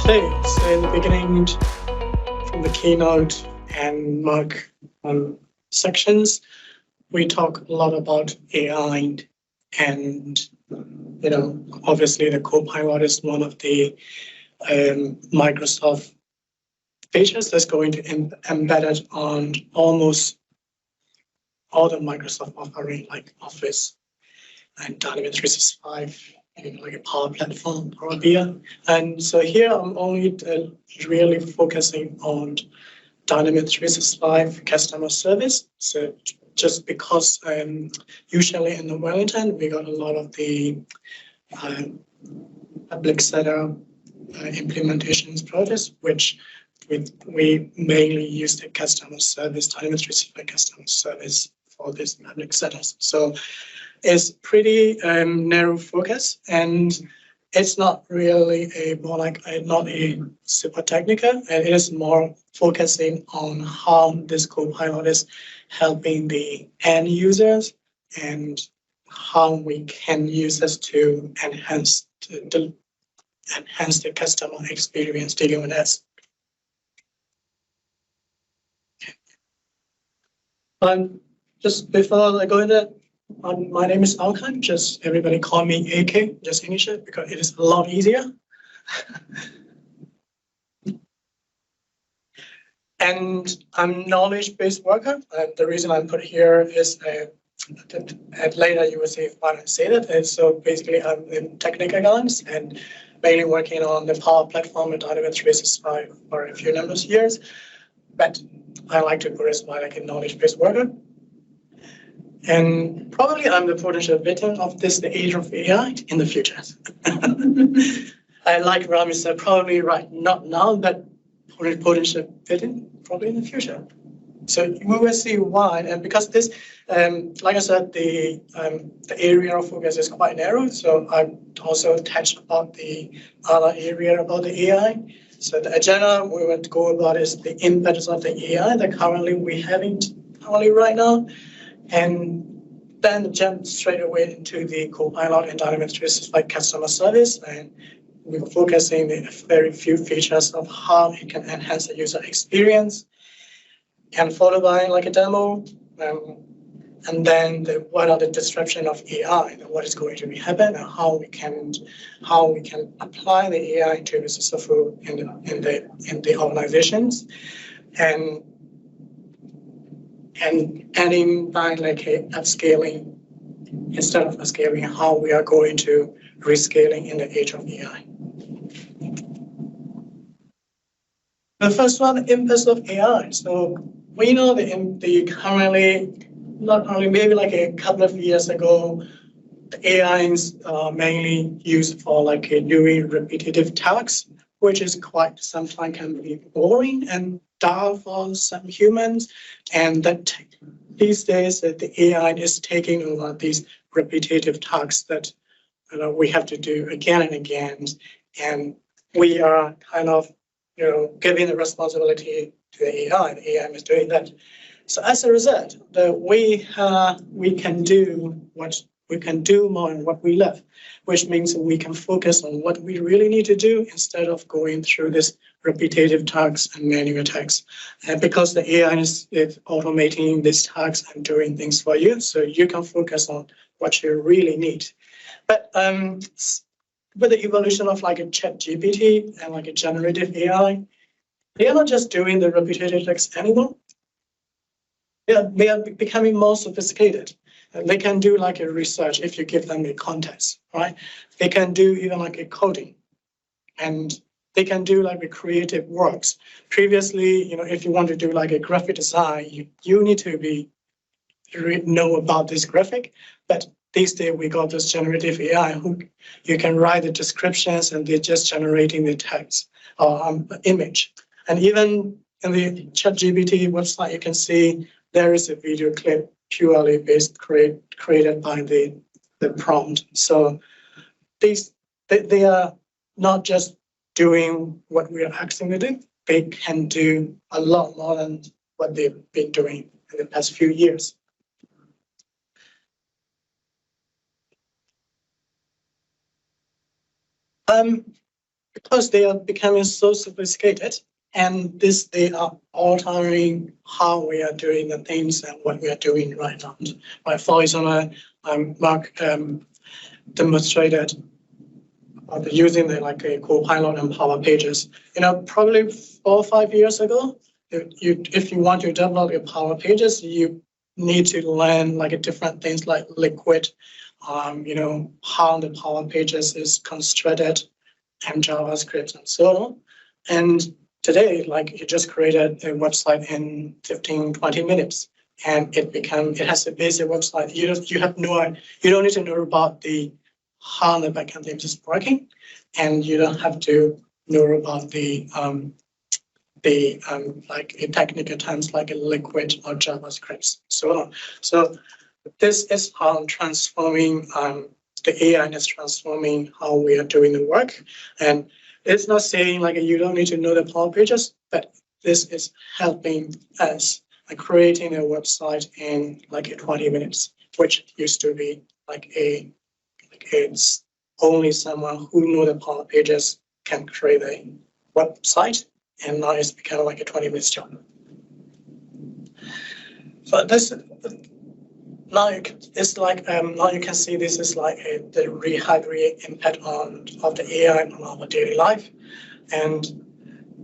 Okay, so in the beginning, from the keynote and mark sections, we talk a lot about AI, and obviously the Copilot is one of the Microsoft features that's going to embed it on almost all the Microsoft offering, like Office and Dynamics 365, like a Power Platform or a BI. And so here I'm only really focusing on Dynamics 365 customer service. So just because usually in the Wellington, we got a lot of the public sector implementations projects, which we mainly use the customer service, Dynamics 365 customer service for this public settings. So it's pretty narrow focus, and it's not really not a super technical, and it is more focusing on how this Copilot is helping the end users and how we can use this to enhance the customer experience dealing with us. Just before I go into my name is Aung. Just everybody call me AK, just initial, because it is a lot easier. And I'm knowledge-based worker. And the reason I'm put here is later you will see why I say that. And so basically I'm in technical guidance and mainly working on the Power Platform and Dynamics 365 for a few number of years. But I like to put as like a knowledge-based worker. And probably I'm the potential victim of the age of AI in the future. I like Rami said, probably right, not now, but potential victim probably in the future. So we will see why, and because this, like I said, the area of focus is quite narrow. So I also touched about the other area about the AI. So the agenda we want to go about is the impacts of the AI that currently we having currently right now. And then jump straight away into the Copilot and Dynamics 365 customer service. And we're focusing the very few features of how it can enhance the user experience. And followed by like a demo. And then what are the disruption of AI, what is going to be happen, and how we can apply the AI to be successful in the organizations. And adding by like a upscaling instead of upscaling, how we are going to rescaling in the age of AI. The first one, impacts of AI. So we know the currently, not only maybe like a couple of years ago, the AI is mainly used for like doing repetitive tasks, which is quite sometimes can be boring and dull for some humans. And that these days the AI is taking over these repetitive tasks that we have to do again and again. And we are kind of giving the responsibility to the AI. The AI is doing that. So as a result, we can do more in what we love, which means we can focus on what we really need to do instead of going through this repetitive tasks and manual tasks. And because the AI is automating these tasks and doing things for you, so you can focus on what you really need. But with the evolution of like a ChatGPT and like a generative AI, they are not just doing the repetitive tasks anymore. They are becoming more sophisticated. They can do like a research if you give them a context, right? They can do even like a coding, and they can do like a creative works. Previously, if you want to do like a graphic design, you need to know about this graphic. But these days we got this generative AI who you can write the descriptions and they're just generating the text or image. And even in the ChatGPT website, you can see there is a video clip purely created by the prompt. So they are not just doing what we are asking them to do. They can do a lot more than what they've been doing in the past few years. because they are becoming so sophisticated, and they are altering how we are doing the things and what we are doing right now. Right, for example, Mark demonstrated using a Copilot and Power Pages. Probably 4 or 5 years ago, if you want to develop your Power Pages, you need to learn different things like Liquid, how the Power Pages is constructed, and JavaScript and so on. And today, you just created a website in 15, 20 minutes, and it has a basic website. You don't need to know about how the backend thing is working, and you don't have to know about the technical terms like a Liquid or JavaScript, so on. So this is how transforming the AI is transforming how we are doing the work. And it's not saying you don't need to know the Power Pages, but this is helping us creating a website in 20 minutes, which used to be it's only someone who knows the Power Pages can create a website, and now it's become a 20-minute job. So this now it's now you can see this is the high impact of the AI on our daily life, and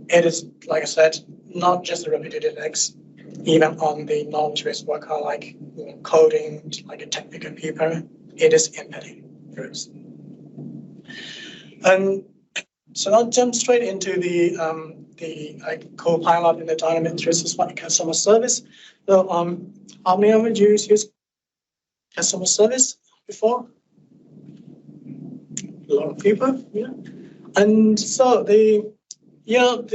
it is, like I said, not just a repetitive tasks, even on the knowledge-based worker coding, a technical people, it is impacting groups. And so I'll jump straight into the Copilot in the Dynamic 365 customer service. So how many of you use customer service before? A lot of people, yeah. And so the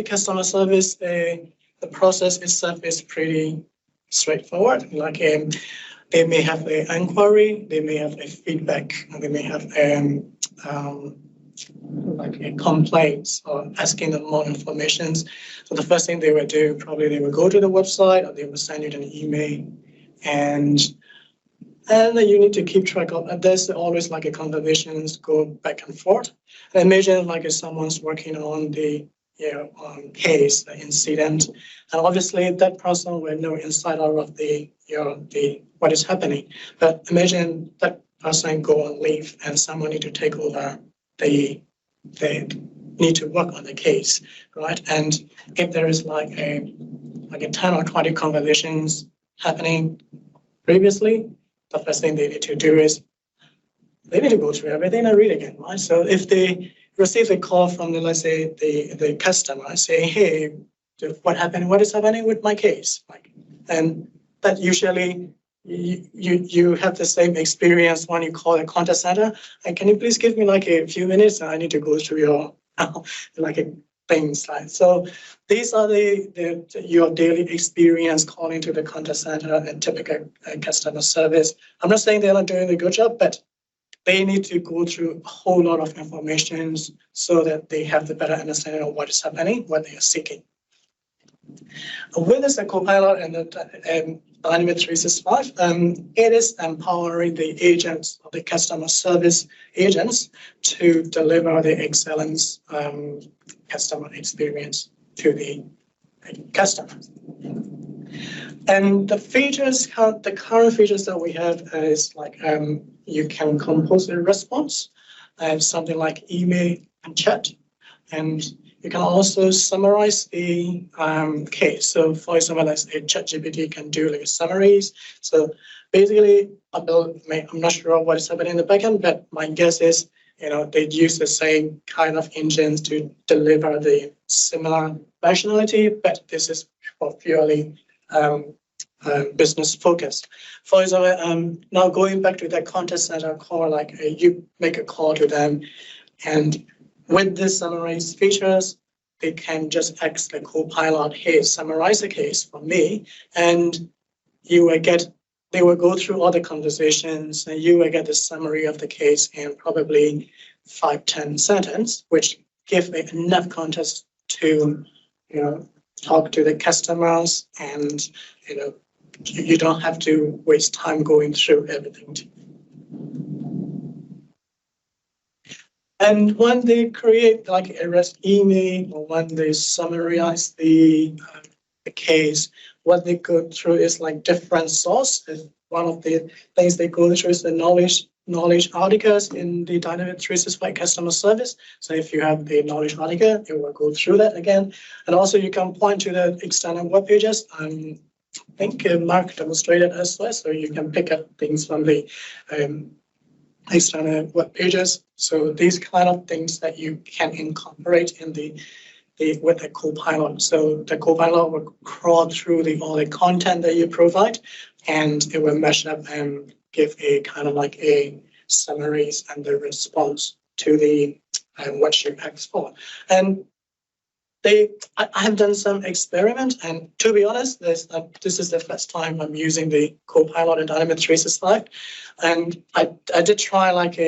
customer service, the process itself is pretty straightforward. They may have an inquiry, they may have a feedback, and they may have a complaints or asking them more information. So the first thing they would do, probably they would go to the website, or they would send you an email, and you need to keep track of. And there's always a conversations go back and forth. And imagine if someone's working on the case, the incident, and obviously that person will know inside out of the what is happening. But imagine that person go on leave and someone need to take over they need to work on the case, right? And if there is a 10 or 20 conversations happening previously, the first thing they need to do is they need to go through everything and read again, right? So if they receive a call from let's say the customer saying, hey, what happened? What is happening with my case? And that usually you have the same experience when you call a contact center. And can you please give me a few minutes? I need to go through your things. So these are your daily experience calling to the contact center and typical customer service. I'm not saying they're not doing a good job, but they need to go through a whole lot of information so that they have the better understanding of what is happening, what they are seeking. With this Copilot and the Dynamic 365, it is empowering the agents, or the customer service agents, to deliver the excellent customer experience to the customers. And the current features that we have is you can compose a response, something like email and chat, and you can also summarize the case. So, for example, let's say ChatGPT can do summaries. So, basically, I'm not sure what is happening in the backend, but my guess is, they use the same kind of engines to deliver the similar functionality, but this is for purely business focused. For example, now going back to that contact center call, you make a call to them, and with this summarize features, they can just ask the Copilot, hey, summarize the case for me, and they will go through all the conversations, and you will get the summary of the case in probably 5-10 sentences, which give enough context to talk to the customers, and you don't have to waste time going through everything. And when they create like a REST email or when they summarize the case, what they go through is like different sources. One of the things they go through is the knowledge articles in the Dynamic 365 customer service. So if you have the knowledge article, it will go through that again. And also you can point to the external web pages. I think Mark demonstrated as well, so you can pick up things from the external web pages. So these kind of things that you can incorporate in with the Copilot. So the Copilot will crawl through all the content that you provide, and it will mesh up and give a kind of like a summaries and the response to the what you asked for. And I have done some experiment, and to be honest, this is the first time I'm using the Copilot in Dynamic 365, and I did try like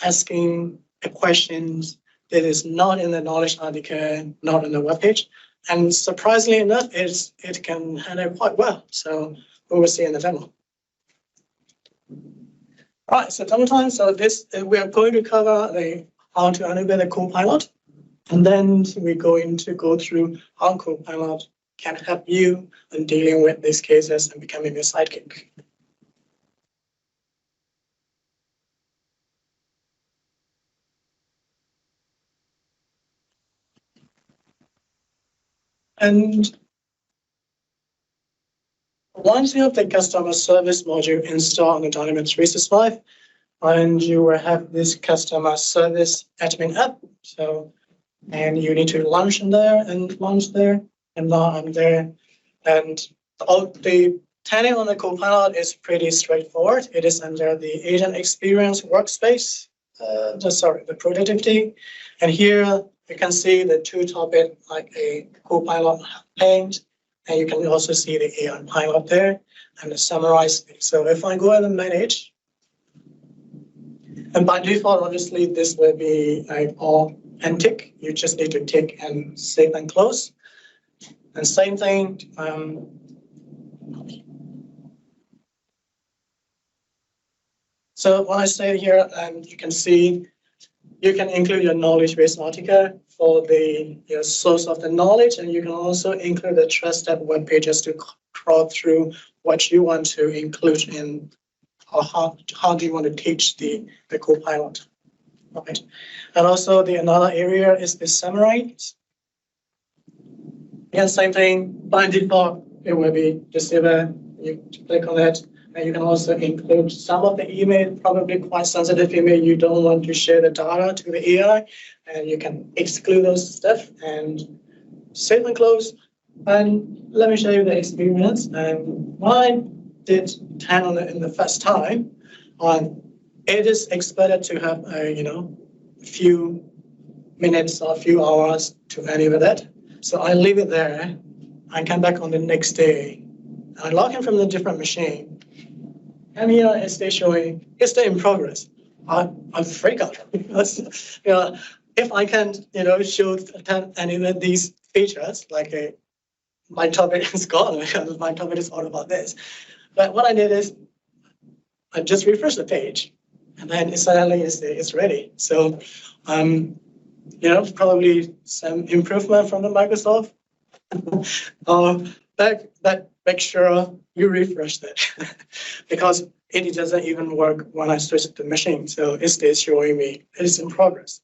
asking a questions that is not in the knowledge article, not in the webpage, and surprisingly enough, it can handle quite well. So we will see in the demo. All right, so demo time. So we are going to cover how to enable the Copilot. And then we're going to go through how Copilot can help you in dealing with these cases and becoming a sidekick. And once you have the customer service module installed on the Dynamics 365, and you will have this customer service admin app. And you need to launch in there, and now I'm there. And all the tenant on the Copilot is pretty straightforward. It is under the agent experience workspace, the productivity. And here you can see the two topics like a Copilot paint, and you can also see the AI pilot there and the summarized thing. So if I go ahead and manage, and by default, obviously, this will be all and tick. You just need to tick and save and close. And same thing. So when I say here, you can see you can include your knowledge-based article for your source of the knowledge, and you can also include the trusted web pages to crawl through what you want to include in, or how do you want to teach the Copilot, right? And also another area is the summarize. Again, same thing. By default, it will be receiver. You click on it. And you can also include some of the email, probably quite sensitive email. You don't want to share the data to the AI, and you can exclude those stuff and save and close. And let me show you the experience. And when I did 10 on it in the first time, it is expected to have a few minutes or a few hours to enable that. So I leave it there. I come back on the next day. I log in from the different machine. And here it's still showing, it's still in progress. I freak out because if I can't show any of these features, like my topic is gone because my topic is all about this. But what I did is I just refresh the page, and then suddenly it's ready. So probably some improvement from the Microsoft. Make sure you refresh that because it doesn't even work when I switch the machine. So it stays showing me it is in progress.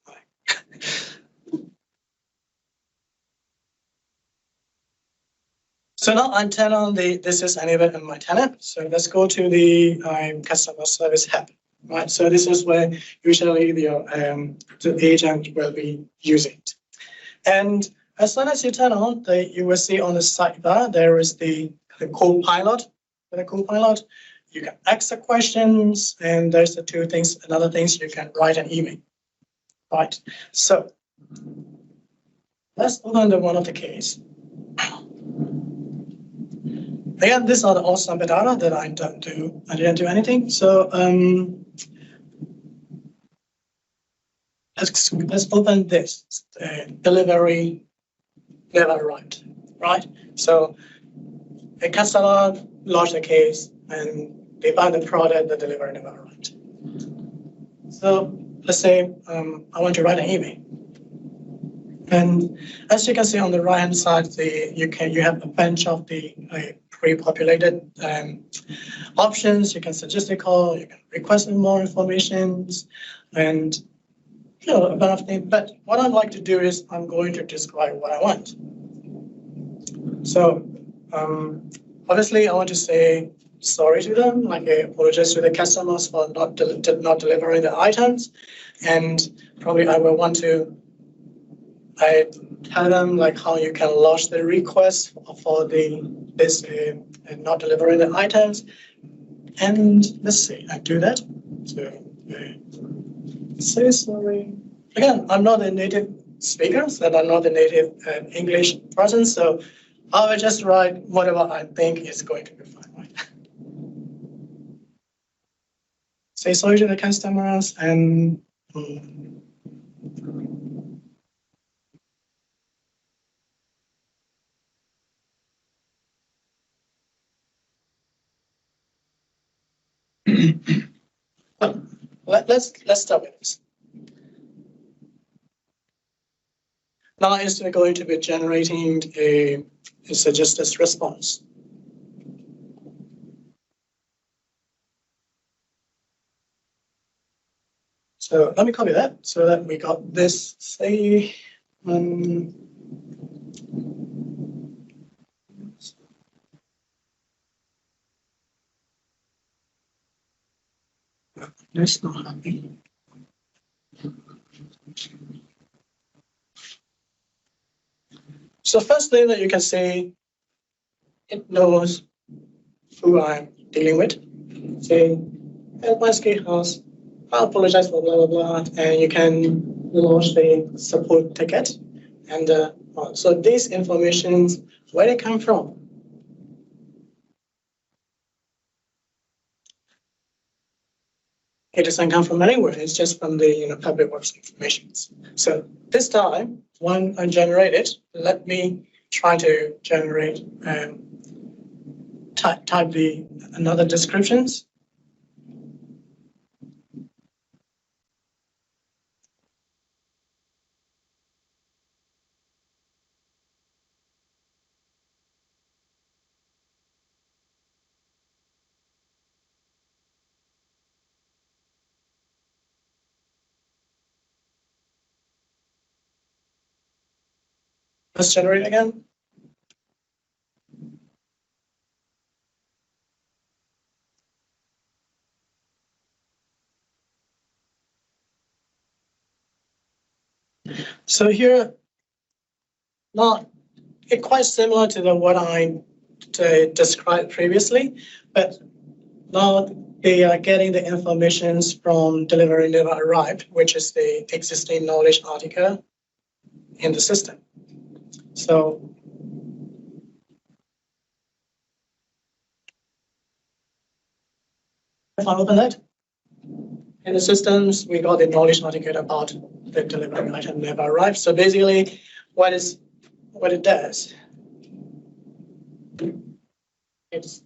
So now I'm turn on this is enabled in my tenant. So let's go to the customer service hub. Right. So this is where usually the agent will be using it. And as soon as you turn on, you will see on the sidebar there is the Copilot. With the Copilot, you can ask the questions, and there's the two things. Another things you can write an email. Right. So let's open the one of the case. Again, these are all sample data that I didn't do anything. So let's open this delivery never arrived, right? So a customer lodged a case and they buy the product, the delivery never arrived. So let's say I want to write an email. And as you can see on the right-hand side, you have a bunch of the pre-populated options. You can suggest a call, you can request more information, and a bunch of things. But what I'd like to do is I'm going to describe what I want. So obviously, I want to say sorry to them, like I apologize to the customers for not delivering the items, and probably I will want to tell them like how you can lodge the request for this not delivering the items, and let's see, I do that. So say sorry. Again, I'm not a native speaker, so I'm not a native English person, so I will just write whatever I think is going to be fine, right? Say sorry to the customers and let's start with this. Now it's going to be generating a suggested response. So let me copy that so that we got this, say, that's not happening. So first thing that you can see, it knows who I'm dealing with. Say, at my ski house, I apologize for blah, blah, blah, and you can launch the support ticket. And so these informations, where they come from? It doesn't come from anywhere. It's just from the public works information. So this time, when I generate it, let me try to generate type another descriptions. Let's generate again. So here, now it's quite similar to what I described previously, but now they are getting the information from delivery never arrived, which is the existing knowledge article in the system. So if I open that, in the systems, we got the knowledge article about the delivery item never arrived. So basically, what it does, it's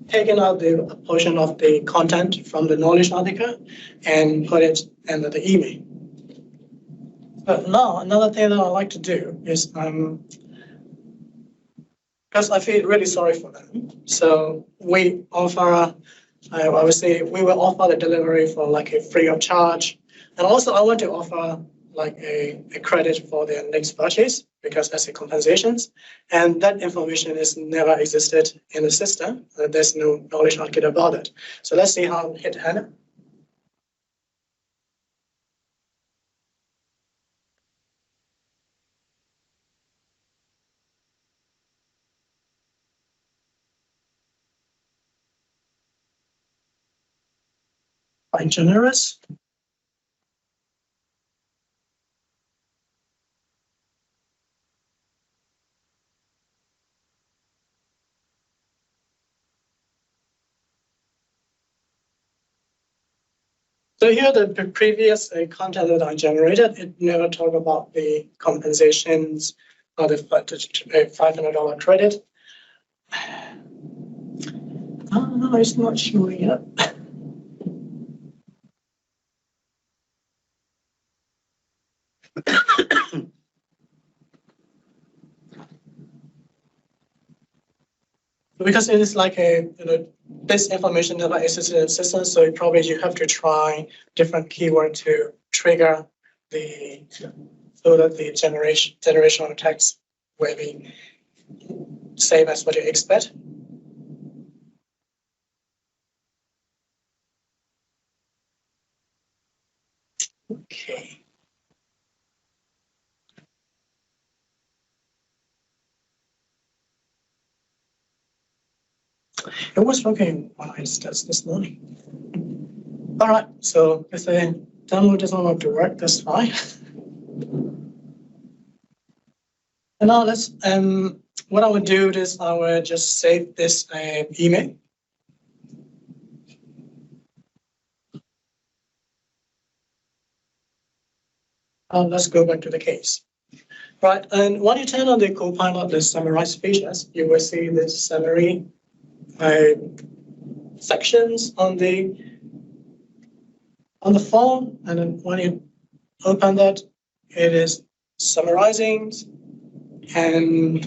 taking out a portion of the content from the knowledge article and put it in the email. But now another thing that I like to do is because I feel really sorry for them. So we offer, I would say we will offer the delivery for like a free of charge. And also I want to offer like a credit for their next purchase because that's a compensations. And that information is never existed in the system. There's no knowledge article about it. So let's see how it handled. Quite generous. So here the previous content that I generated, it never talked about the compensations or the $500 credit. Oh, no, it's not showing up. because it is like a this information never existed in the system, so you have to try different keyword to trigger the so that the generation of text will be same as what you expect. Okay. It was working when I tested this morning. All right, so if the download doesn't want to work, that's fine. And now let's what I would do is I will just save this email. Let's go back to the case. Right, and when you turn on the Copilot, the summarize features, you will see the summary sections on the form, and then when you open that, it is summarizing, and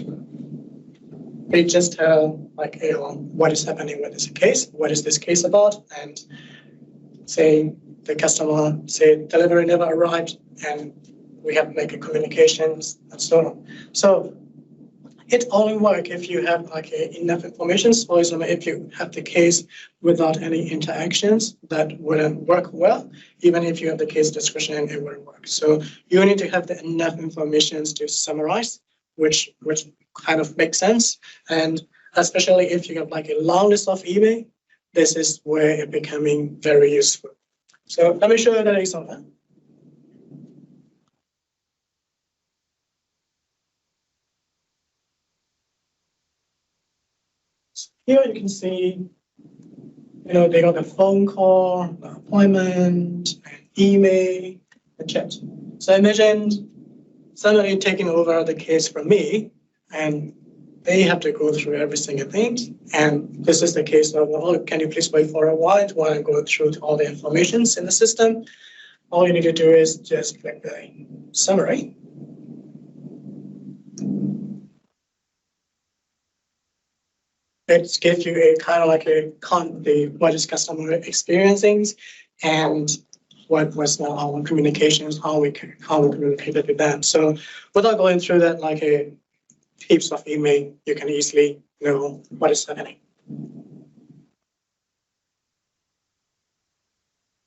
they just tell like what is happening with this case, what is this case about, and say the customer say delivery never arrived, and we have to make a communications and so on. So it only works if you have like enough information. For example, if you have the case without any interactions, that wouldn't work well. Even if you have the case description, it wouldn't work. So you need to have enough information to summarize, which kind of makes sense. And especially if you have like a long list of email, this is where it's becoming very useful. So let me show you that example. Here you can see, they got a phone call, an appointment, an email, a chat. So imagine somebody taking over the case from me, and they have to go through every single thing. And this is the case of, can you please wait for a while while I go through all the informations in the system? All you need to do is just click the summary. It gives you a kind of like what is customer experiencing and what was our communications, how we communicated with them. So without going through that like a heaps of email, you can easily know what is happening.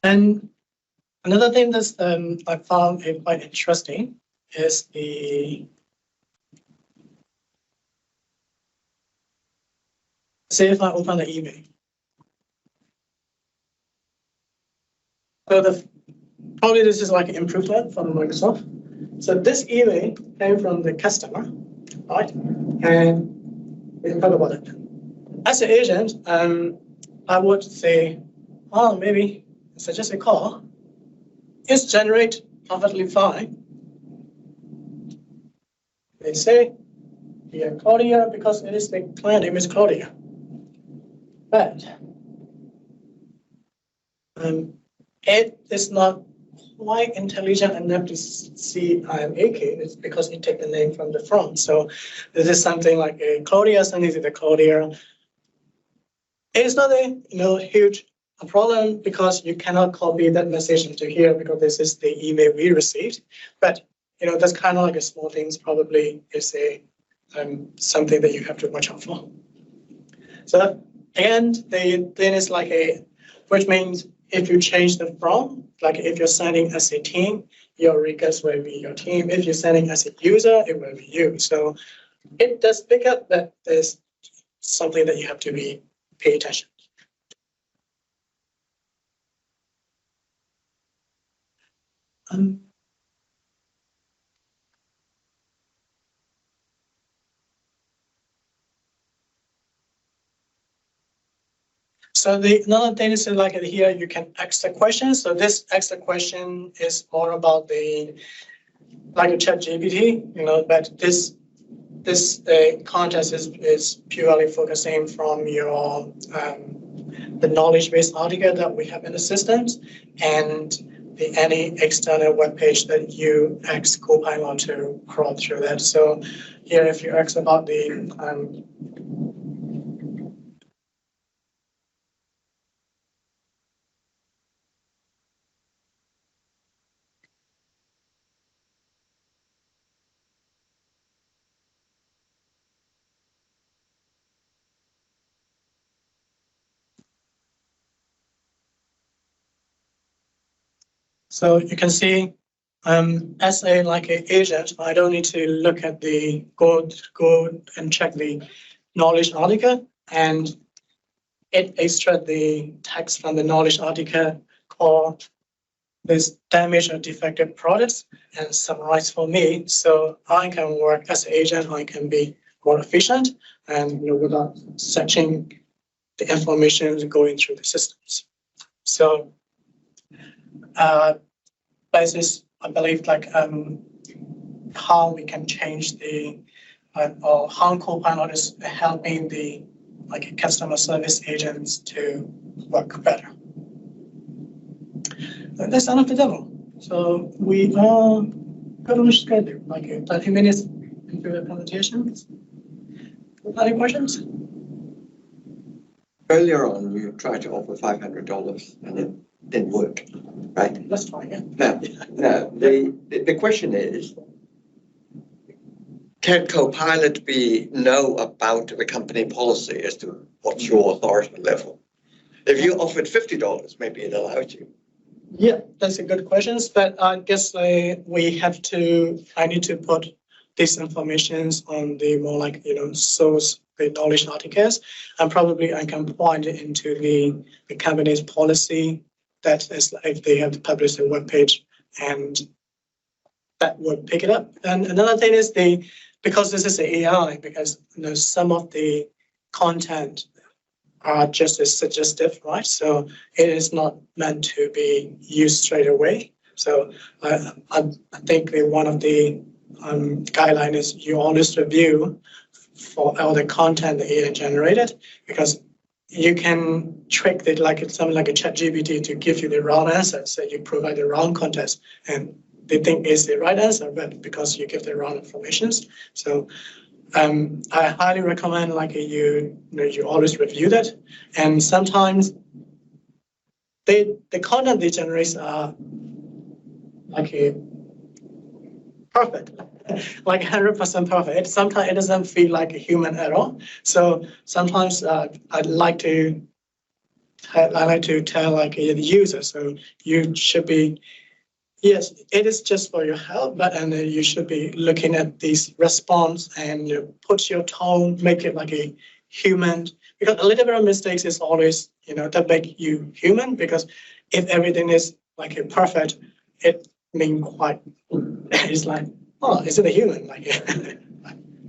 And another thing that I found quite interesting is say if I open the email. So probably this is like an improvement from Microsoft. So this email came from the customer, right? And we can talk about it. As an agent, I would say, maybe suggest a call. It's generate perfectly fine. They say, yeah, Claudia, because it is the client name is Claudia. But it is not quite intelligent enough to see I am AK. It's because it takes the name from the front. So this is something like a Claudia, something to the Claudia. It's not a huge problem because you cannot copy that message into here because this is the email we received. But that's kind of like a small things. Probably is a something that you have to watch out for. So again, the thing is like which means if you change the from, like if you're sending as a team, your request will be your team. If you're sending as a user, it will be you. So it does pick up that there's something that you have to pay attention. So another thing is like here you can ask the question. So this ask the question is more about like a chat GPT, but this contest is purely focusing from your the knowledge base article that we have in the systems and any external web page that you ask Copilot to crawl through that. So here, if you ask about the So you can see, as a like an agent, I don't need to look at the go and check the knowledge article, and it extract the text from the knowledge article or this damaged or defective products and summarize for me, so I can work as an agent. I can be more efficient and without searching the information going through the systems. So, basis I believe like how we can change the or how Copilot is helping the like customer service agents to work better. That's the end of the demo. So we are good on schedule, like 30 minutes into the presentation. Any questions? Earlier on, you tried to offer $500 and it didn't work, right? That's fine, yeah. Now the question is, can Copilot know about the company policy as to what's your authority level? If you offered $50, maybe it allowed you. Yeah, that's a good question. But I guess I need to put these informations on the more like, source, the knowledge articles, and probably I can point it into the company's policy. That is if they have published a web page, and that would pick it up. And another thing is because this is AI, because some of the content are just as suggestive, right? So it is not meant to be used straight away. So I think one of the guidelines is you always review for all the content that AI generated, because you can trick it like it's something like a ChatGPT to give you the wrong answer. So you provide the wrong context and they think is the right answer, but because you give the wrong information. So I highly recommend like you always review that, and sometimes the content they generate are like a perfect, like 100% perfect. Sometimes it doesn't feel like a human at all. So sometimes I like to tell like the user, so you should be. Yes, it is just for your help, but you should be looking at these response and put your tone, make it like a human. Because a little bit of mistakes is always, that make you human. Because if everything is like a perfect, it means quite. It's like, oh, is it a human? Like.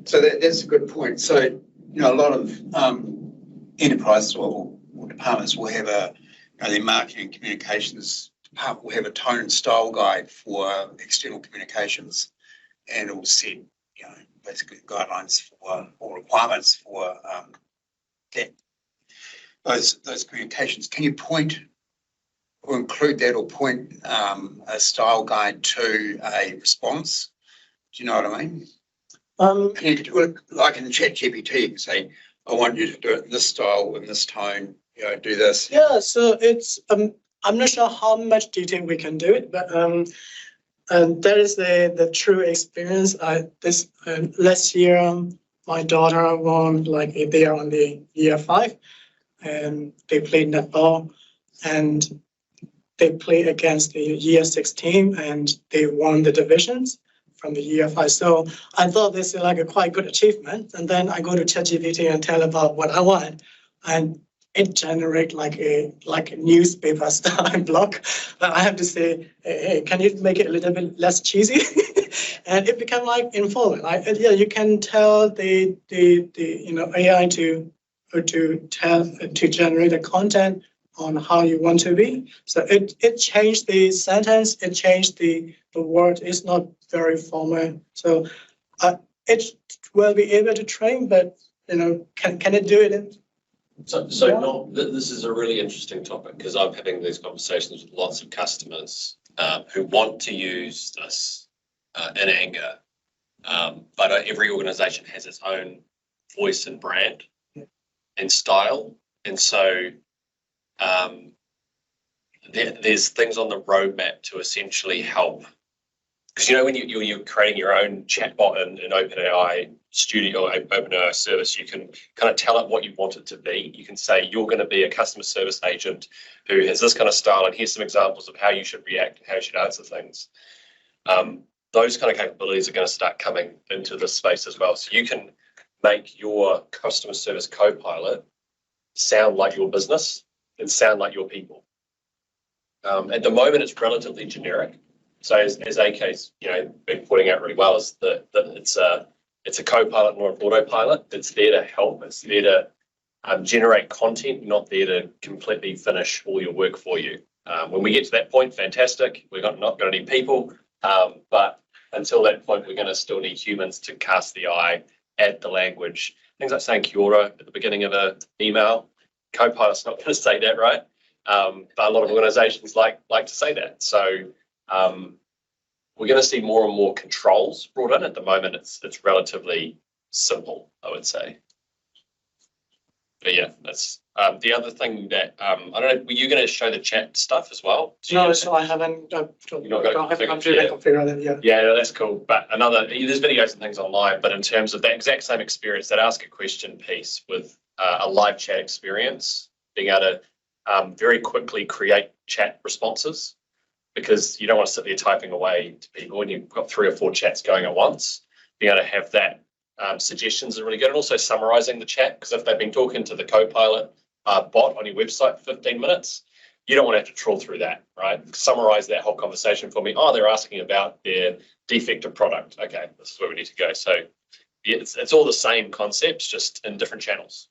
So that's a good point. So a lot of enterprises or departments will have their marketing and communications department will have a tone and style guide for external communications, and it will set, basically guidelines for or requirements for that those communications. Can you point or include that or point a style guide to a response? Do you know what I mean? Can you do it like in ChatGPT? You can say, I want you to do it in this style, in this tone, do this. Yeah, so it's I'm not sure how much detail we can do it, but and that is the true experience. Last year, my daughter won, like they are on the year 5, and they played netball, and they played against the year 6 team, and they won the divisions from the year 5. So I thought this is like a quite good achievement. And then I go to ChatGPT and tell about what I want, and it generates like a newspaper style blog. But I have to say, hey, can you make it a little bit less cheesy? And it became like informal. You can tell the AI to generate the content on how you want to be. So it changed the sentence, it changed the word. It's not very formal. So it will be able to train, but can it do it? This is a really interesting topic, because I'm having these conversations with lots of customers who want to use this in anger, but every organization has its own voice and brand and style, and so there's things on the roadmap to essentially help, because when you're creating your own chatbot in OpenAI, studio or open a service, you can kind of tell it what you want it to be. You can say, you're going to be a customer service agent who has this kind of style, and here's some examples of how you should react and how you should answer things. Those kind of capabilities are going to start coming into this space as well. So you can make your customer service Copilot sound like your business and sound like your people. At the moment, it's relatively generic. So as AK's been pointing out really well, is that it's a Copilot, not an autopilot. It's there to help. It's there to generate content, not there to completely finish all your work for you. When we get to that point, fantastic. We're not going to need people, but until that point, we're going to still need humans to cast the eye, add the language. Things like saying kia ora at the beginning of an email. Copilot's not going to say that, right? But a lot of organizations like to say that. So we're going to see more and more controls brought in. At the moment, it's relatively simple, I would say. But yeah, that's the other thing that I don't know. Were you going to show the chat stuff as well? No, so I haven't. You're not going to configure it yet. Yeah, no, that's cool. But there's videos and things online. But in terms of that exact same experience, that ask a question piece with a live chat experience, being able to very quickly create chat responses, because you don't want to sit there typing away to people when you've got 3 or 4 chats going at once. Being able to have that suggestions are really good, and also summarizing the chat, because if they've been talking to the Copilot bot on your website for 15 minutes, you don't want to have to trawl through that, right? Summarize that whole conversation for me. Oh, they're asking about their defective product. Okay, this is where we need to go. So yeah, it's all the same concepts, just in different channels.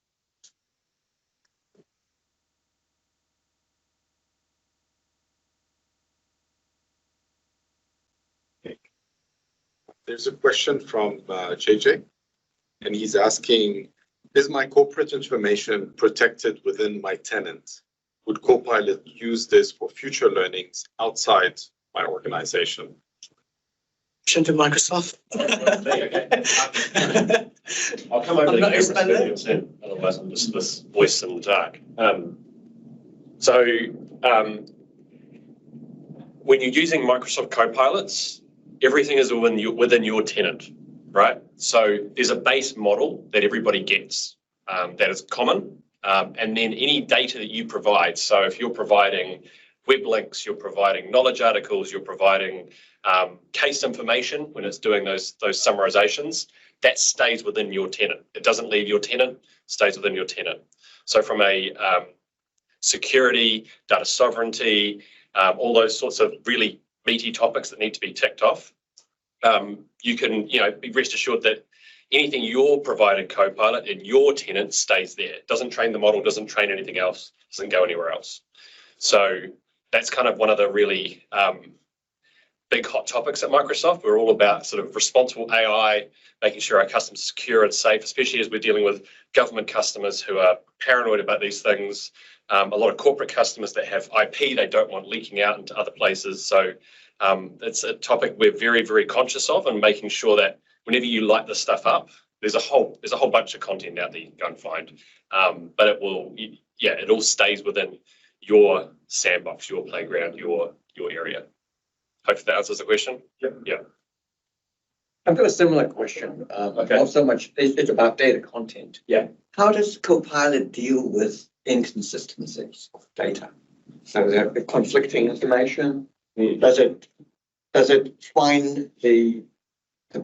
There's a question from JJ, and he's asking, is my corporate information protected within my tenant? Would Copilot use this for future learnings outside my organization? To Microsoft. I'll come over I'm not the expanding. camera, otherwise I'm just this voice in the dark. When you're using Microsoft Copilots, everything is within your tenant, right? So there's a base model that everybody gets that is common, and then any data that you provide. So if you're providing web links, you're providing knowledge articles, you're providing case information when it's doing those summarizations, that stays within your tenant. It doesn't leave your tenant, stays within your tenant. So from a security, data sovereignty, all those sorts of really meaty topics that need to be ticked off, you can be rest assured that anything you're providing Copilot in your tenant stays there. It doesn't train the model, doesn't train anything else, doesn't go anywhere else. So that's kind of one of the really big hot topics at Microsoft. We're all about sort of responsible AI, making sure our customers are secure and safe, especially as we're dealing with government customers who are paranoid about these things. A lot of corporate customers that have IP they don't want leaking out into other places. So it's a topic we're very, very conscious of, and making sure that whenever you light this stuff up, there's a whole bunch of content out there you can go and find. But it all stays within your sandbox, your playground, your area. Hopefully that answers the question. Yep. Yeah. I've got a similar question. Okay. Not so much, it's about data content. Yeah. How does Copilot deal with inconsistencies of data? So there are conflicting information. Does it find the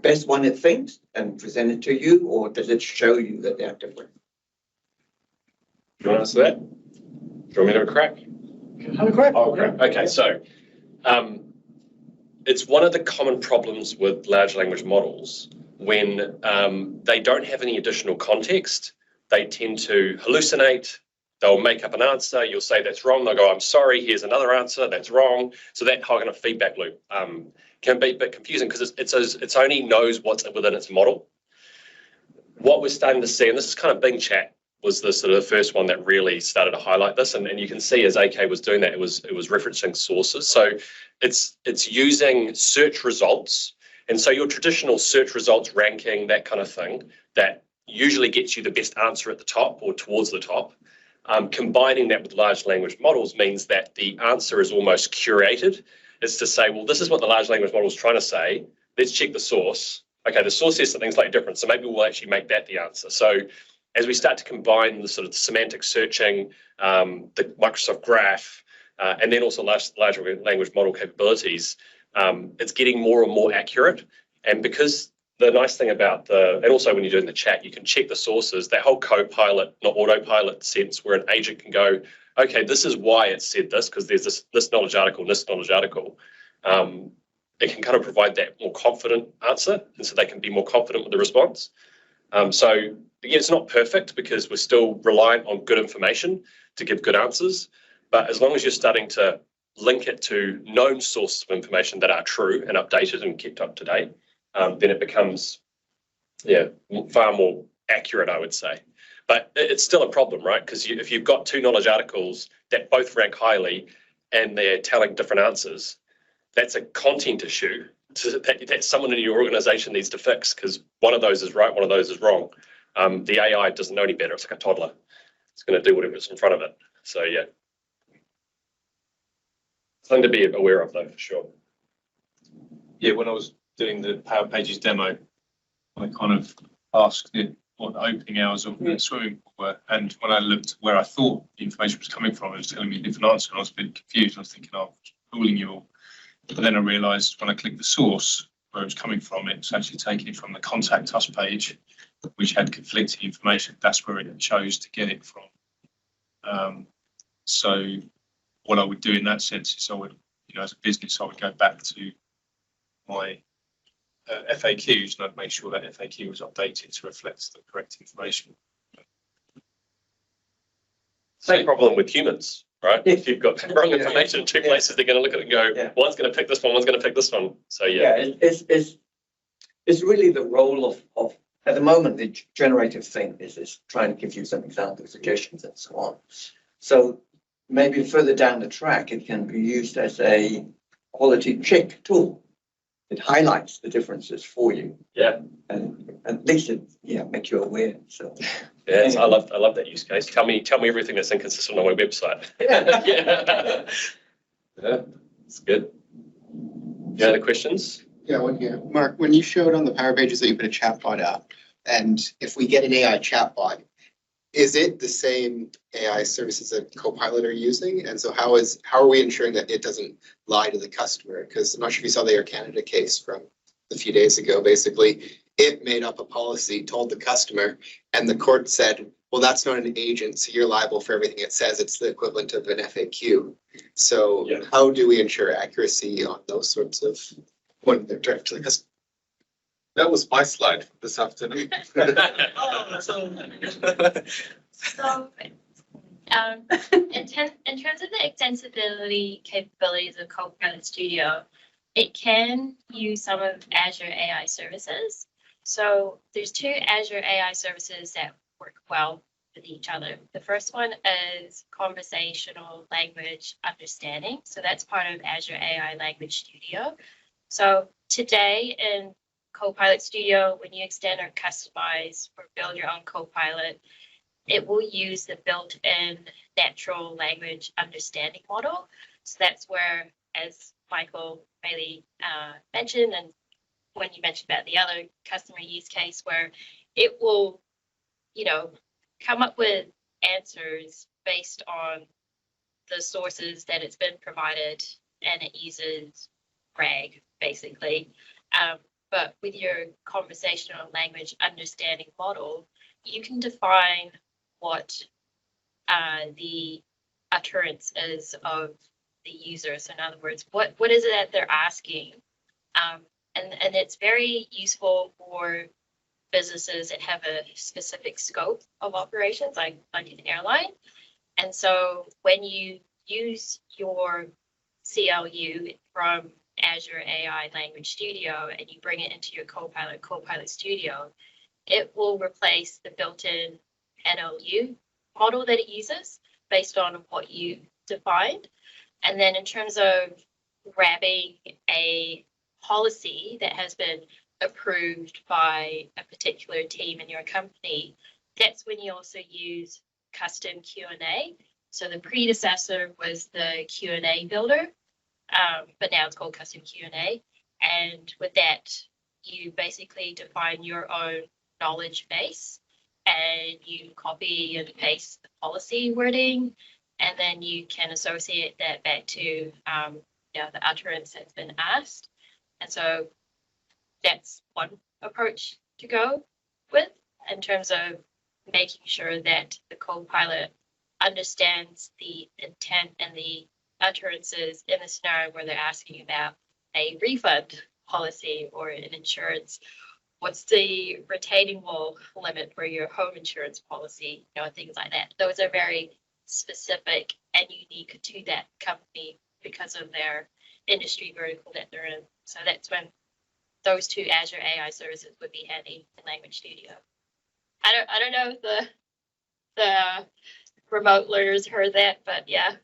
best one it thinks and present it to you, or does it show you that they're different? Do you want to answer that? Do you want me to have a crack? Have a crack. Oh, great. Okay, so it's one of the common problems with large language models when they don't have any additional context. They tend to hallucinate. They'll make up an answer. You'll say that's wrong. They'll go, I'm sorry, here's another answer. That's wrong. So that whole kind of feedback loop can be a bit confusing because it's only knows what's within its model. What we're starting to see, and this is kind of Bing Chat, was the sort of the first one that really started to highlight this. And you can see as AK was doing that, it was referencing sources. So it's using search results. And so your traditional search results ranking, that kind of thing, that usually gets you the best answer at the top or towards the top. Combining that with large language models means that the answer is almost curated. It's to say, well, this is what the large language model is trying to say. Let's check the source. okay, the source says something slightly different, so maybe we'll actually make that the answer. So as we start to combine the sort of semantic searching, the Microsoft Graph, and then also large language model capabilities, it's getting more and more accurate. And because the nice thing about and also when you're doing the chat, you can check the sources, that whole Copilot, not autopilot sense where an agent can go, okay, this is why it said this, because there's this knowledge article and this knowledge article. It can kind of provide that more confident answer, and so they can be more confident with the response. So again, it's not perfect because we're still reliant on good information to give good answers. But as long as you're starting to link it to known sources of information that are true and updated and kept up to date, then it becomes, far more accurate, I would say. But it's still a problem, right? Because if you've got two knowledge articles that both rank highly and they're telling different answers, that's a content issue that someone in your organization needs to fix, because one of those is right, one of those is wrong. The AI doesn't know any better. It's like a toddler. It's going to do whatever's in front of it. So, yeah. Something to be aware of, though, for sure. Yeah, when I was doing the Power Pages demo, I kind of asked it what the opening hours of the swimming pool were. And when I looked where I thought the information was coming from, it was telling me a different answer. And I was a bit confused. I was thinking, oh, fooling you all. But then I realised when I clicked the source where it was coming from, it's actually taking it from the Contact Us page, which had conflicting information. That's where it chose to get it from. So what I would do in that sense is I would, as a business, I would go back to my FAQs and I'd make sure that FAQ was updated to reflect the correct information. Same problem with humans, right? If you've got wrong information, two places they're going to look at it and go, one's going to pick this one, one's going to pick this one. So It's really the role of at the moment, the generative thing is trying to give you some example suggestions and so on. So maybe further down the track, it can be used as a quality check tool. It highlights the differences for you. Yeah. And at least it makes you aware. So yes, I love that use case. Tell me everything that's inconsistent on my website. Yeah, it's good. Any other questions? Yeah, Mark, when you showed on the Power Pages that you put a chatbot up, and if we get an AI chatbot, is it the same AI services that Copilot are using? And so how are we ensuring that it doesn't lie to the customer? Because I'm not sure if you saw the Air Canada case from a few days ago. Basically, it made up a policy, told the customer, and the court said, well, that's not an agent, so you're liable for everything it says. It's the equivalent of an FAQ. So how do we ensure accuracy on those sorts of when they're directed to the customer? That was my slide this afternoon. So, in terms of the extensibility capabilities of Copilot Studio, it can use some of Azure AI services. So there's two Azure AI services that work well with each other. The first one is conversational language understanding. So that's part of Azure AI Language Studio. So today in Copilot Studio, when you extend or customize or build your own Copilot, it will use the built-in natural language understanding model. So that's where, as Michael Bailey mentioned, and when you mentioned about the other customer use case, where it will, come up with answers based on the sources that it's been provided, and it uses RAG, basically. But with your conversational language understanding model, you can define what the utterance is of the user. So in other words, what is it that they're asking? And it's very useful for businesses that have a specific scope of operations, like an airline. And so when you use your CLU from Azure AI Language Studio and you bring it into your Copilot Studio, it will replace the built-in NLU model that it uses based on what you defined. And then in terms of grabbing a policy that has been approved by a particular team in your company, that's when you also use custom Q&A. So the predecessor was the Q&A builder, but now it's called custom Q&A. And with that, you basically define your own knowledge base and you copy and paste the policy wording, and then you can associate that back to the utterance that's been asked. And so that's one approach to go with in terms of making sure that the Copilot understands the intent and the utterances in the scenario where they're asking about a refund policy or an insurance. What's the retaining wall limit for your home insurance policy? Things like that. Those are very specific and unique to that company because of their industry vertical that they're in. So that's when those two Azure AI services would be handy in Language Studio. I don't know if the remote learners heard that, but yeah.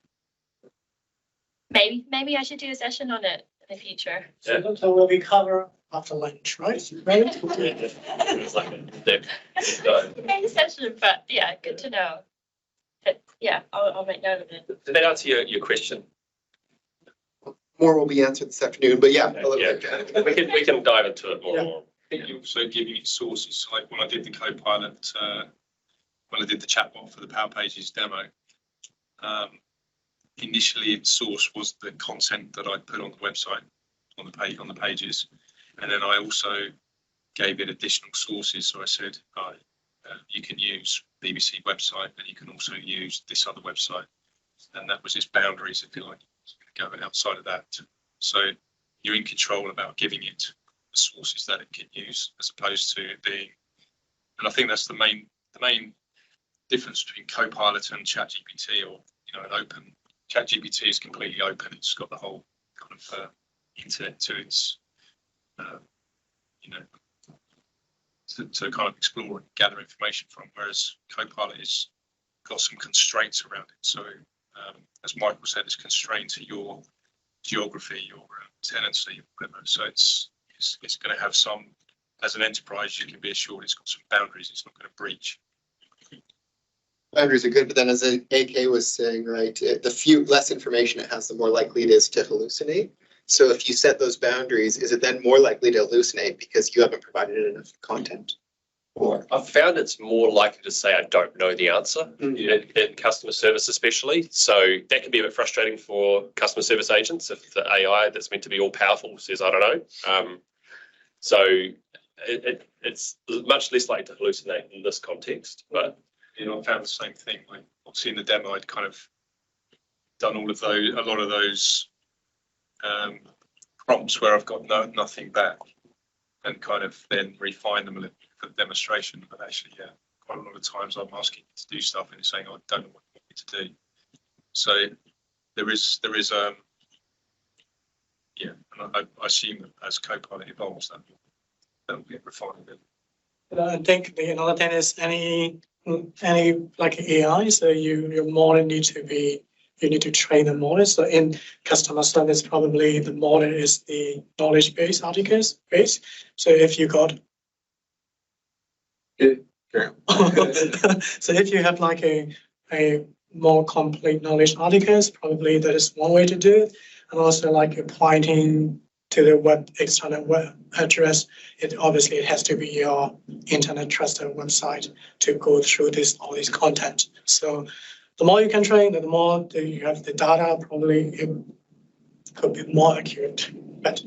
Maybe I should do a session on it in the future. So that will be covered after lunch, right? Right? It's like Main session, but yeah, good to know. But yeah, I'll make note of it. Did that answer your question? More will be answered this afternoon, but yeah. Yeah, we can dive into it more. Yeah. I think you also giving it sources. So like when I did the Copilot, when I did the chatbot for the Power Pages demo, initially its source was the content that I put on the website, on the pages, and then I also gave it additional sources. So I said, you can use BBC website, and you can also use this other website, and that was its boundaries, if you like, going outside of that. So you're in control about giving it the sources that it can use, as opposed to it being. And I think that's the main difference between Copilot and ChatGPT, or an open. ChatGPT is completely open. It's got the whole kind of internet to its, to kind of explore and gather information from. Whereas Copilot has got some constraints around it. So as Michael said, it's constrained to your geography, your tenancy, whatever. So it's going to have some. As an enterprise, you can be assured it's got some boundaries. It's not going to breach. Boundaries are good, but then as AK was saying, right, the less information it has, the more likely it is to hallucinate. So if you set those boundaries, is it then more likely to hallucinate because you haven't provided it enough content? Or I've found it's more likely to say I don't know the answer in customer service, especially. So that can be a bit frustrating for customer service agents if the AI that's meant to be all powerful says I don't know. So it's much less likely to hallucinate in this context, but. I found the same thing. Like obviously in the demo, I'd kind of done a lot of those prompts where I've got nothing back, and kind of then refine them a little for the demonstration. But actually, yeah, quite a lot of times I'm asking it to do stuff and it's saying I don't know what you want me to do. So there is and I assume that as Copilot evolves, that will get refined a bit. I think the another thing is any like AI, so your model need to train the model. So in customer service, probably the model is the knowledge base articles base. So if you got so if you have like a more complete knowledge articles, probably that is one way to do it. And also like pointing to the external web address, it has to be your internet trusted website to go through all this content. So the more you can train, the more you have the data, probably it could be more accurate. But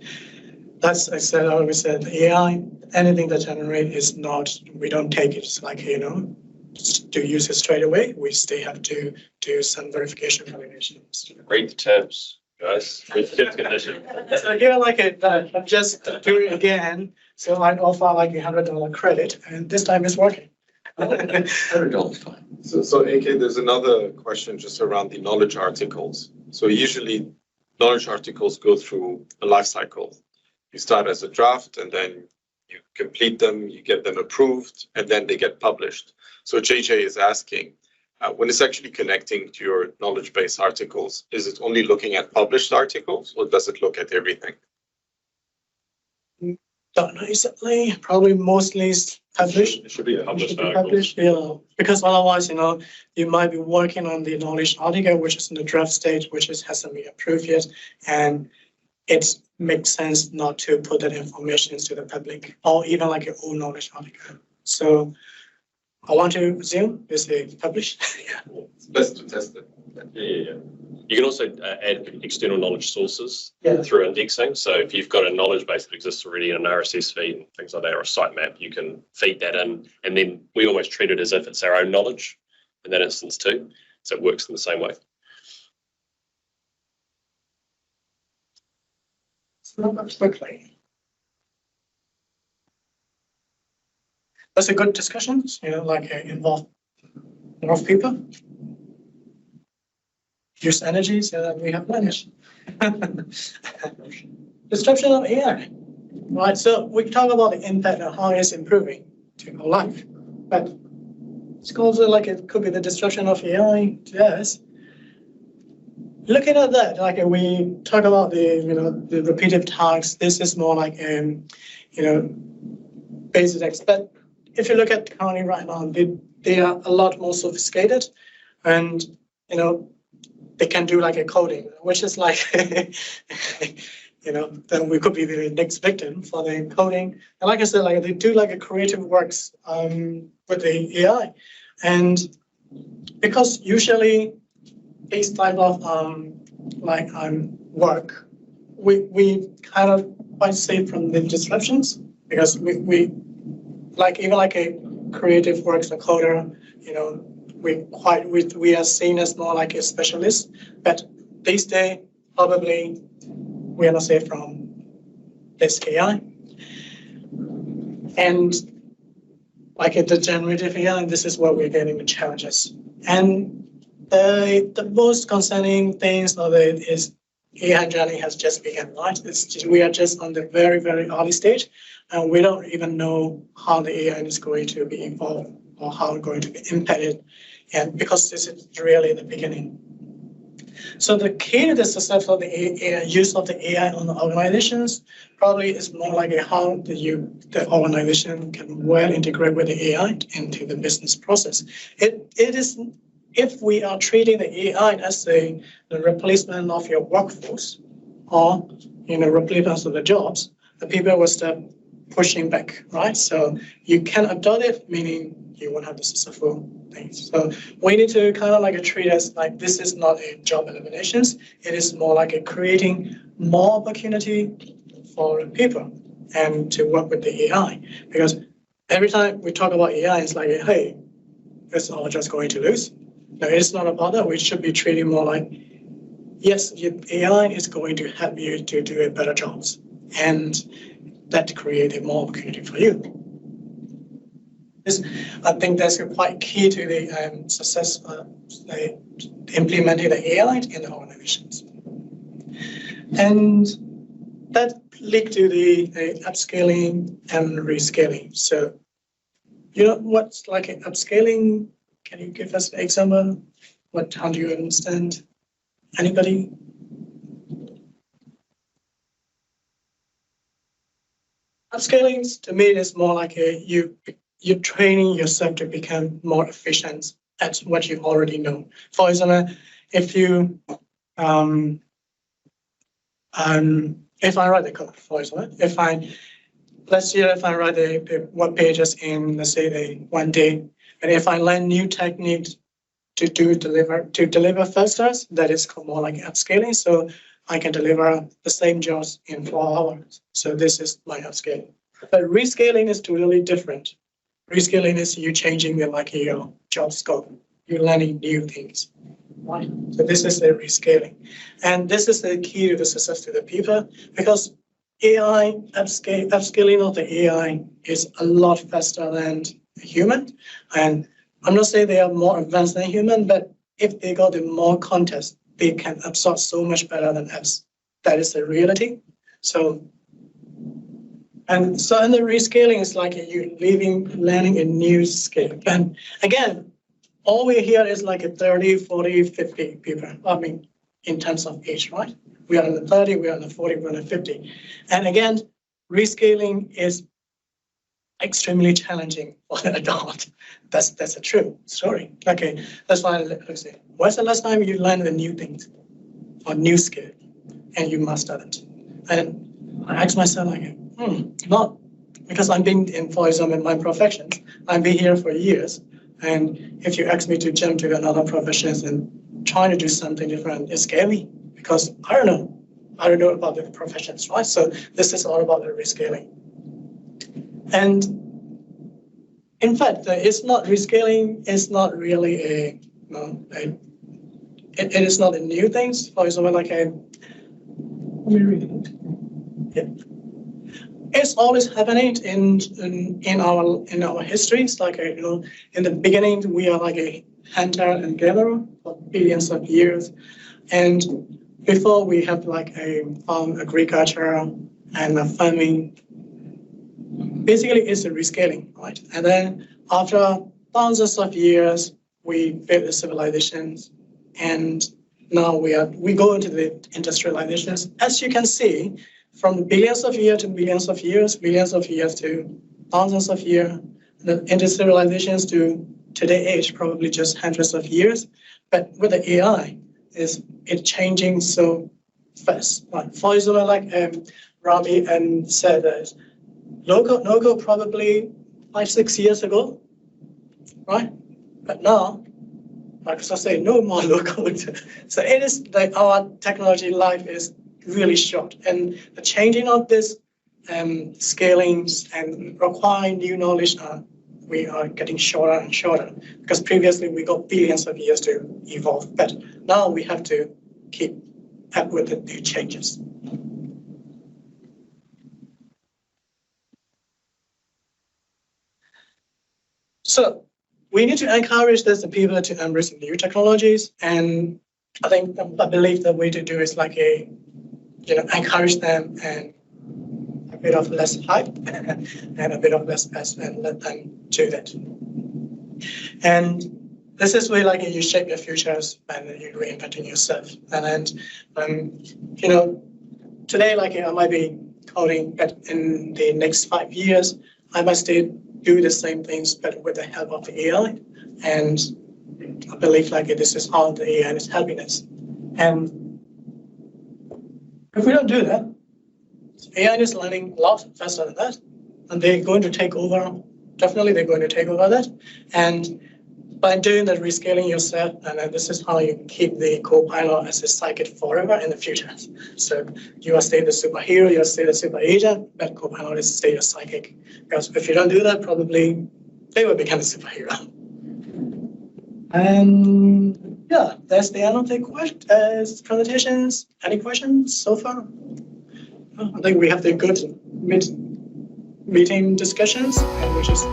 that's, I always said, AI, anything that generates is not, we don't take it like, to use it straight away. We still have to do some verification validations. Read the terms. Guys, condition. So here, I'm just doing it again. So I offer like $100 credit, and this time it's working. $100 fine. So AK, there's another question just around the knowledge articles. So usually knowledge articles go through a life cycle. You start as a draft and then you complete them, you get them approved, and then they get published. So JJ is asking, when it's actually connecting to your knowledge base articles, is it only looking at published articles or does it look at everything? Don't know exactly, probably mostly published. It should be published. Because otherwise, you might be working on the knowledge article, which is in the draft stage, which hasn't been approved yet. And it makes sense not to put that information to the public or even like your own knowledge article. So I want to assume is it published? Yeah. Best to test it. Yeah. You can also add external knowledge sources Yeah. through indexing. So if you've got a knowledge base that exists already in an RSS feed and things like that, or a sitemap, you can feed that in, and then we almost treat it as if it's our own knowledge in that instance too. So it works in the same way. So quickly. That's a good discussion, like involve people. Use energy so that we have managed. Disruption of AI. Right, so we talk about the impact and how it's improving to our life. But it's also like it could be the disruption of AI to us. Looking at that, like we talk about the repetitive tasks, this is more like basics. But if you look at currently right now, they are a lot more sophisticated, and they can do like a coding, which is like then we could be the next victim for the coding. And like I said, like they do like a creative works with the AI, and because usually these type of work, we kind of quite safe from the disruptions because we like even like a creative works, a coder, we are seen as more like a specialist, but these days probably we are not safe from this AI. And like the generative AI, this is where we're getting the challenges. And the most concerning things of it is AI journey has just begun, right? We are just on the very, very early stage, and we don't even know how the AI is going to be involved or how it's going to be impacted, and because this is really the beginning. So the key to the success of the AI, use of the AI on the organizations probably is more like how the organization can well integrate with the AI into the business process. It is, if we are treating the AI as the replacement of your workforce or replacement of the jobs, the people will start pushing back, right? So you can adopt it, meaning you won't have the successful things. So we need to kind of like treat as like this is not a job eliminations. It is more like a creating more opportunity for people and to work with the AI. Because every time we talk about AI, it's like, hey, it's all just going to lose. No, it's not about that. We should be treating more like, yes, AI is going to help you to do a better jobs, and that create more opportunity for you. I think that's quite key to the success of implementing the AI in the organizations. And that lead to the upscaling and rescaling. So, what's like an upscaling? Can you give us an example? How do you understand? Anybody? Upscaling to me is more like you're training yourself to become more efficient at what you already know. For example, if you if I write the code, for example, if I write the web pages in, let's say, the 1 day, and if I learn new techniques to deliver faster, that is more like upscaling. So I can deliver the same jobs in 4 hours. So this is my upscaling. But rescaling is totally different. Rescaling is you changing your job scope. You're learning new things. Right? So this is the rescaling. And this is the key to the success to the people, because AI, upscaling of the AI is a lot faster than human. And I'm not saying they are more advanced than human, but if they got the more context, they can absorb so much better than us. That is the reality. So in the rescaling is like you learning a new skill. And again, all we hear is like a 30, 40, 50 people. I mean, in terms of age, right? We are in the 30, we are in the 40, we're in the 50. And again, rescaling is extremely challenging for an adult. That's a true story. Okay, that's why let's say, when's the last time you learned a new thing or new skill and you mastered it? And I asked myself like, not because I've been in, for example, in my profession, I've been here for years. And if you ask me to jump to another profession and trying to do something different, it's scary because I don't know about the professions, right? So this is all about the rescaling. And in fact, it's not rescaling. It's not really it is not a new thing. For example, like let me read it. Yeah. It's always happening in our histories. Like in the beginning, we are like a hunter and gatherer for billions of years, and before we have like a farm agriculture and a farming. Basically, it's a rescaling, right? And then after thousands of years, we built the civilizations, and now we go into the industrializations. As you can see, from billions of years to billions of years to thousands of years, the industrializations to today age, probably just hundreds of years. But with the AI, it's changing so fast. Like, for example, like Rami and said that local probably 5-6 years ago, right? But now, Microsoft say no more local. So it is like our technology life is really short, and the changing of this scalings and requiring new knowledge we are getting shorter and shorter because previously we got billions of years to evolve, but now we have to keep up with the new changes. So we need to encourage the people to embrace new technologies, and I believe the way to do is like encourage them and a bit of less hype and a bit of less mess and let them do that. And this is where like you shape your futures and you're reinventing yourself. And then today like I might be coding, but in the next 5 years I might still do the same things, but with the help of the AI. And I believe like this is how the AI is helping us. And if we don't do that, AI is learning a lot faster than that, and they're going to take over. Definitely, they're going to take over that. And by doing that, rescaling yourself, and then this is how you keep the Copilot as a sidekick forever in the future. So you are still the superhero, you are still the super agent, but Copilot is still a sidekick. Because if you don't do that, probably they will become a superhero. And yeah, that's the end of the presentations. Any questions so far? I think we have the good meeting discussions, and we just